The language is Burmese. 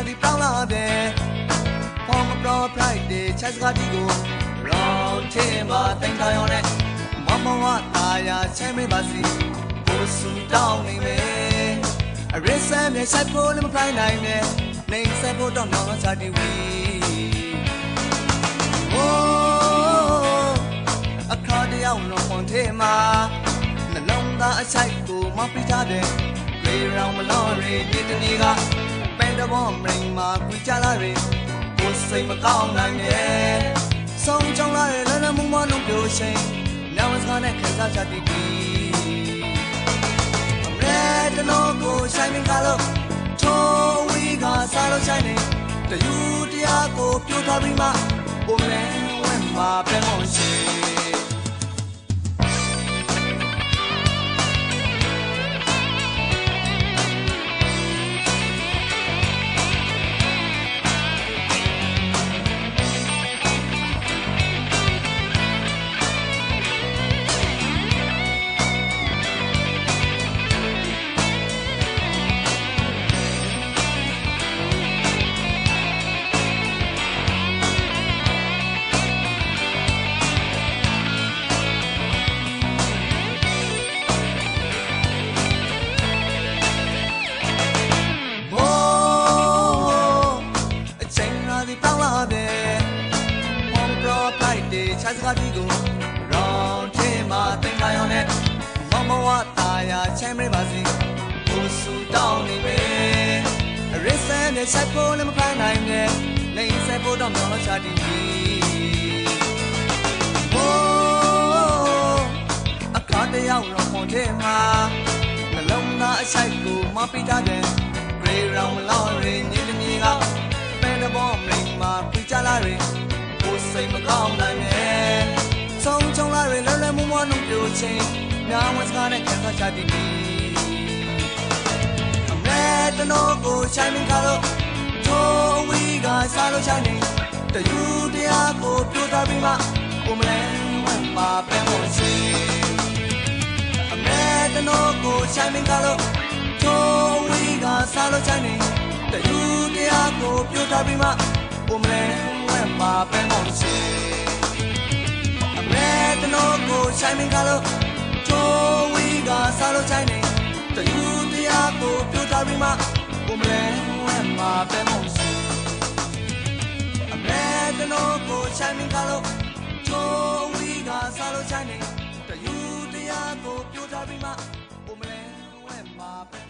ဒီပေါင်းလာတယ်ဖောင်းမပရောဖလိုက်တဲ့ချက်စကားဒီကိုရောင်းချင်ပါတင်ထားရောနဲ့မမဝတာယာချမ်းမေးပါစီကိုစူတောင်းနေမယ်အရစ်ဆမ်းမြေဆိုင်ဖို့လည်းမဖိုင်နိုင်နဲ့နေဆက်ဖို့တော့နော်ချာတီဝီအခါတယောက်လုံးဝန်ထဲမှာနှလုံးသားအချိုက်ကိုမပိထားတဲ့လေရောင်မလို့ရည်ဒီတနေ့ကပန်တဘောမရင်မှာကြွကြလာရည်ကိုစိတ်မကောင်းနိုင်ရဲ့ဆုံးချောင်းလာတဲ့လည်းမမလုံးပြိုချိန်ညဝစကားနဲ့ခံစားချက်တီအမေတလို့ကိုဆိုင်မင်ကလို့ထိုးဝီကစားလို့ဆိုင်နေတယူတရားကိုပြိုထားပြီးမှဘုံလဲဝဲမှာပြန်လို့ရှိချက်စကားဒီကိုရောင်းချင်ပါတင်ထားရောနဲ့မမဝတာယာချမ်းမေးပါစီကိုစူတောင်းနေမယ်အရစ်ဆမ်းနဲ့ဆိုင်ဖို့လည်းမဖိုင်နိုင်နဲ့နေဆက်ဖို့တော့နော်ချာတီအခါတယောက်တော့ဝန်ထဲမှာနှလုံးသားအချိုက်ကိုမပိထားတဲ့ဂရေရောင်မလို့ရင်းနေတမီကပန်တဘောမရင်မှာပြကြလာရင်းကိုစိတ်မကောင်းနိုင်နဲ့ဆုံးချုံလာရည်လည်းမမလုံးပြိုချင်းညဝစကားနဲ့ခံစားချက်တီအမေတလို့ကိုဆိုင်မင်ကလို့ထိုးဝီကစားလို့ဆိုင်နေတယူတရားကိုပြိုထားပြီးမှကိုမလဲဝမ်းမှာပြန်လို့ရှိအမေတလို့ကိုဆိုင်မင်ကလို့ထိုးဝီကစားလို့ဆိုင်နေတယူတရားကိုပြိုထားပြီးမှကိုမလဲမှာပဲမောင်စီအမေတလို့ကိုဆိုင်မင်ကလို့ထိုးဝီကစားလို့ဆိုင်နေတယူတရားကိုပြိုထားပြီးမှကိုမလဲမှာပဲမောင်စီအမေတလို့ကိုဆိုင်မင်ကလို့ထိုးဝီကစားလို့ဆိုင်နေတယူတရားကိုပြိုထားပြီးမှကိုမလဲမှာပဲ